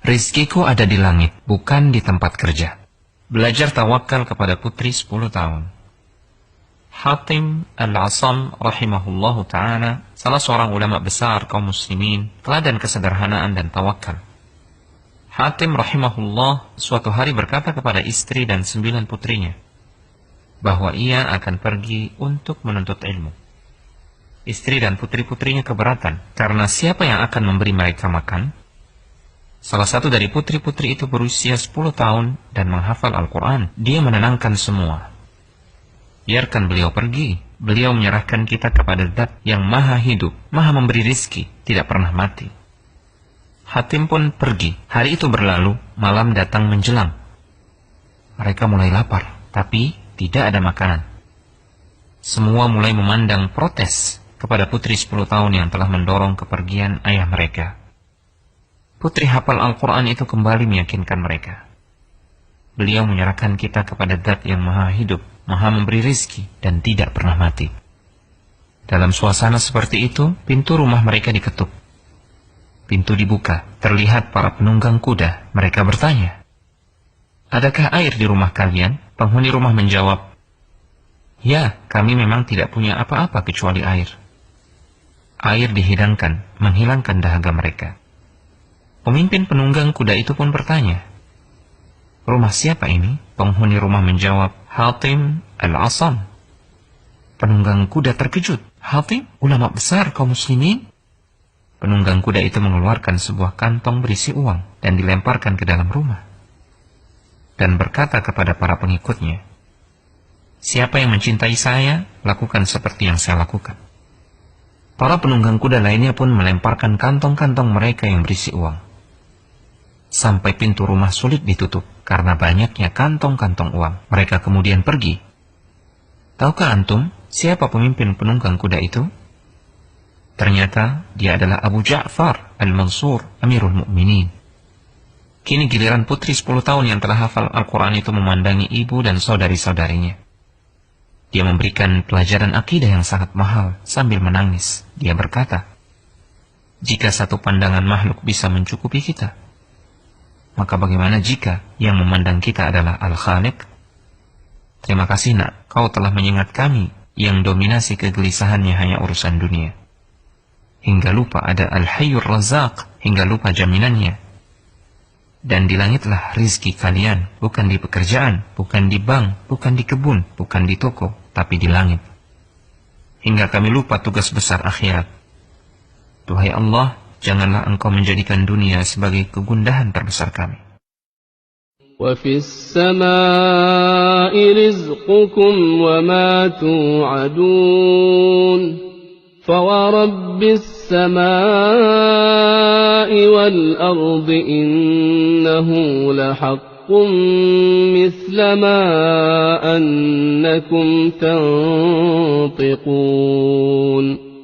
Rizkiku ada di langit, bukan di tempat kerja. Belajar tawakal kepada putri 10 tahun. Hatim Al-Asam rahimahullahu ta'ala, salah seorang ulama besar kaum muslimin, teladan kesederhanaan dan tawakal. Hatim rahimahullah suatu hari berkata kepada istri dan 9 putrinya, bahwa ia akan pergi untuk menuntut ilmu. Istri dan putri-putrinya keberatan, karena siapa yang akan memberi mereka makan? Salah satu dari putri-putri itu berusia 10 tahun dan menghafal Al-Quran. Dia menenangkan semua. Biarkan beliau pergi. Beliau menyerahkan kita kepada Zat yang maha hidup, maha memberi rizki, tidak pernah mati. Hatim pun pergi. Hari itu berlalu, malam datang menjelang. Mereka mulai lapar, tapi tidak ada makanan. Semua mulai memandang protes kepada putri 10 tahun yang telah mendorong kepergian ayah mereka. Putri hafal Al-Quran itu kembali meyakinkan mereka. Beliau menyerahkan kita kepada Zat yang maha hidup, maha memberi rizki, dan tidak pernah mati. Dalam suasana seperti itu, pintu rumah mereka diketuk. Pintu dibuka, terlihat para penunggang kuda. Mereka bertanya, "Adakah air di rumah kalian?" Penghuni rumah menjawab, "Ya, kami memang tidak punya apa-apa kecuali air." Air dihidangkan, menghilangkan dahaga mereka. Pemimpin penunggang kuda itu pun bertanya, "Rumah siapa ini?" Penghuni rumah menjawab, "Hatim Al-Asam." Penunggang kuda terkejut. "Hatim, ulama besar kaum muslimin?" Penunggang kuda itu mengeluarkan sebuah kantong berisi uang dan dilemparkan ke dalam rumah. Dan berkata kepada para pengikutnya, "Siapa yang mencintai saya, lakukan seperti yang saya lakukan." Para penunggang kuda lainnya pun melemparkan kantong-kantong mereka yang berisi uang. Sampai pintu rumah sulit ditutup karena banyaknya kantong-kantong uang. Mereka kemudian pergi. Tahukah antum siapa pemimpin penunggang kuda itu? Ternyata dia adalah Abu Ja'far Al-Mansur, Amirul Mukminin. Kini giliran putri 10 tahun yang telah hafal Al-Quran itu memandangi ibu dan saudari-saudarinya. Dia memberikan pelajaran akidah yang sangat mahal sambil menangis. Dia berkata, "Jika satu pandangan makhluk bisa mencukupi kita, maka bagaimana jika yang memandang kita adalah Al-Khaliq? Terima kasih nak, kau telah mengingat kami yang dominasi kegelisahannya hanya urusan dunia. Hingga lupa ada Al-Hayyur Razaq, hingga lupa jaminannya. Dan di langitlah rizki kalian, bukan di pekerjaan, bukan di bank, bukan di kebun, bukan di toko, tapi di langit. Hingga kami lupa tugas besar akhirat. Duhai Allah, janganlah engkau menjadikan dunia sebagai kegundahan terbesar kami." وَفِي السَّمَاءِ رِزْقُكُمْ وَمَا تُوعَدُونَ فَوَرَبِّ السَّمَاءِ وَالْأَرْضِ إِنَّهُ لَحَقٌّ مِثْلَ مَا أَنَّكُمْ تَنطِقُونَ